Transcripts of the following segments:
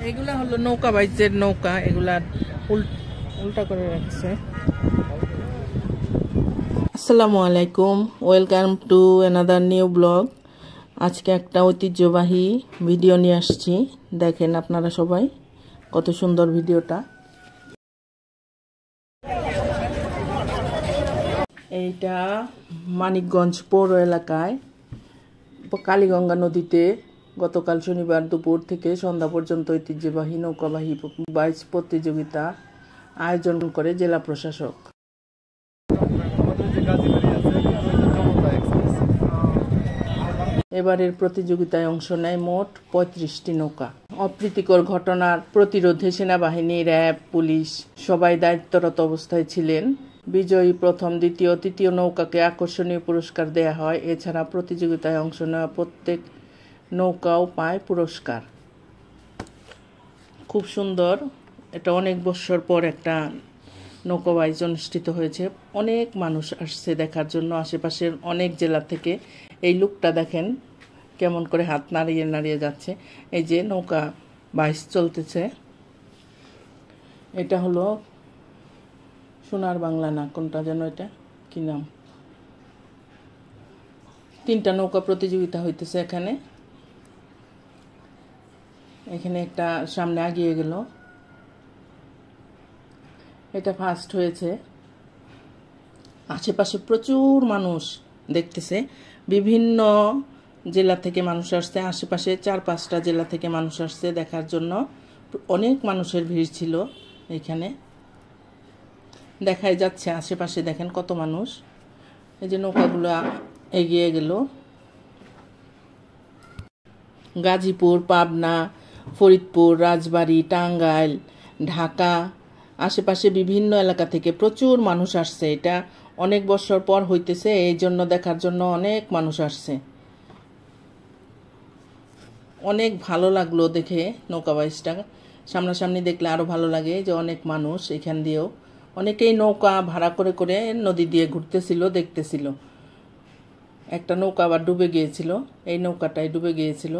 এগুলা হলো নৌকা বাইচের নৌকা, এগুলা উল্টা করে রাখছে। আসসালামু আলাইকুম, welcome to another new blog. আজকে একটা ঐতিহ্যবাহী ভিডিও নিয়ে আসছি, দেখেন আপনারা সবাই কত সুন্দর ভিডিওটা। এইটা মানিকগঞ্জ পৌর এলাকায় কালীগঙ্গা নদীতে গতকাল শনিবার দুপুর থেকে সন্ধ্যা পর্যন্ত ঐতিহ্যবাহী নৌকাবাহী বাইচ প্রতিযোগিতা আয়োজন করে জেলা প্রশাসক। এবারের প্রতিযোগিতায় অংশ নেয় মোট 35টি নৌকা। অপ্রীতিকর ঘটনার প্রতিরোধে সেনাবাহিনী, র্যাব, পুলিশ সবাই দায়িত্বরত অবস্থায় ছিলেন। বিজয়ী প্রথম, দ্বিতীয়, তৃতীয় নৌকাকে আকর্ষণীয় পুরস্কার দেয়া হয়। এছাড়া প্রতিযোগিতায় অংশ নেওয়া প্রত্যেক নৌকাও পায় পুরস্কার। খুব সুন্দর, এটা অনেক বছর পর একটা নৌকা বাইচ অনুষ্ঠিত হয়েছে। অনেক মানুষ আসছে দেখার জন্য, আশেপাশের অনেক জেলা থেকে। এই লুকটা দেখেন কেমন করে হাত নাড়িয়ে নাড়িয়ে যাচ্ছে। এই যে নৌকা বাইচ চলতেছে, এটা হলো সোনার বাংলা না কোনটা যেন, এটা কি নাম, 3টা নৌকা প্রতিযোগিতা হইতেছে এখানে। এখানে একটা সামনে আগিয়ে গেল, এটা ফার্স্ট হয়েছে। আশেপাশে প্রচুর মানুষ দেখতেছে, বিভিন্ন জেলা থেকে মানুষ আসছে, আশেপাশে 4-5টা জেলা থেকে মানুষ আসছে দেখার জন্য। অনেক মানুষের ভিড় ছিল এখানে, দেখাই যাচ্ছে আশেপাশে দেখেন কত মানুষ। এই যে নৌকাগুলো এগিয়ে গেল। গাজীপুর, পাবনা, ফরিদপুর, রাজবাড়ী, টাঙ্গাইল, ঢাকা, আশেপাশে বিভিন্ন এলাকা থেকে প্রচুর মানুষ আসছে। এটা অনেক বছর পর হইতেছে, এই জন্য দেখার জন্য অনেক মানুষ আসছে। অনেক ভালো লাগলো দেখে নৌকা বাইচটা। সামনাসামনি দেখলে আরো ভালো লাগে, যে অনেক মানুষ এখান দিয়েও, অনেকেই নৌকা ভাড়া করে করে নদী দিয়ে ঘুরতেছিল, দেখতেছিল। একটা নৌকা আবার ডুবে গিয়েছিল, এই নৌকাটাই ডুবে গিয়েছিল।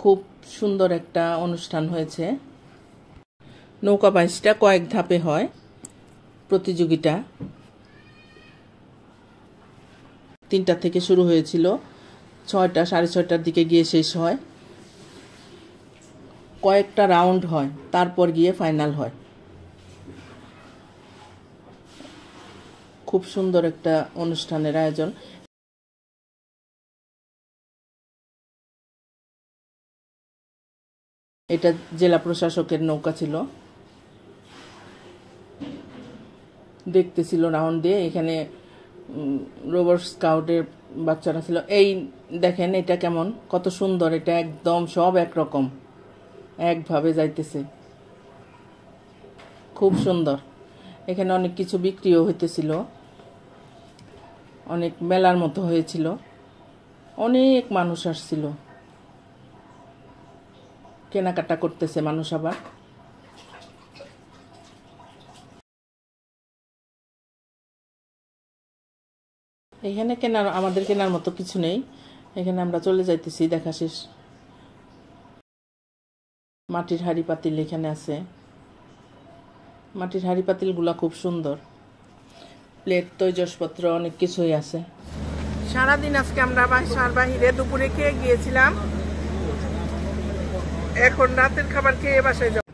খুব সুন্দর একটা অনুষ্ঠান হয়েছে। নৌকা বাইচটা কয়েক ধাপে হয় প্রতিযোগিতা। 3টা থেকে শুরু হয়েছিল, 6টা 6:30টার দিকে গিয়ে শেষ হয়। কয়েকটা রাউন্ড হয়, তারপর গিয়ে ফাইনাল হয়। খুব সুন্দর একটা অনুষ্ঠানের আয়োজন। এটা জেলা প্রশাসকের নৌকা ছিল, দেখতেছিল রাউন্ড দিয়ে। এখানে রোভার স্কাউটের বাচ্চারা ছিল। এই দেখেন এটা কেমন, কত সুন্দর, এটা একদম সব একরকম, একভাবে যাইতেছে, খুব সুন্দর। এখানে অনেক কিছু বিক্রিও হইতেছিল, অনেক মেলার মতো হয়েছিল, অনেক মানুষ আসছিল, কেনাকাটা করতেছে মানুষ। আবার এখানে আমাদের কেনার মতো কিছু নেই, এখানে আমরা চলে যাইতেছি, দেখা শেষ। মাটির হাঁড়ি পাতিল এখানে আছে, মাটির হাঁড়ি পাতিলগুলা খুব সুন্দর। প্লেট, তৈজসপত্র অনেক কিছুই আছে। সারাদিন আজকে আমরা বাসার বাহিরে দুপুরে খেয়ে গিয়েছিলাম, এখন রাতের খাবার খেয়ে বাসায় যাব।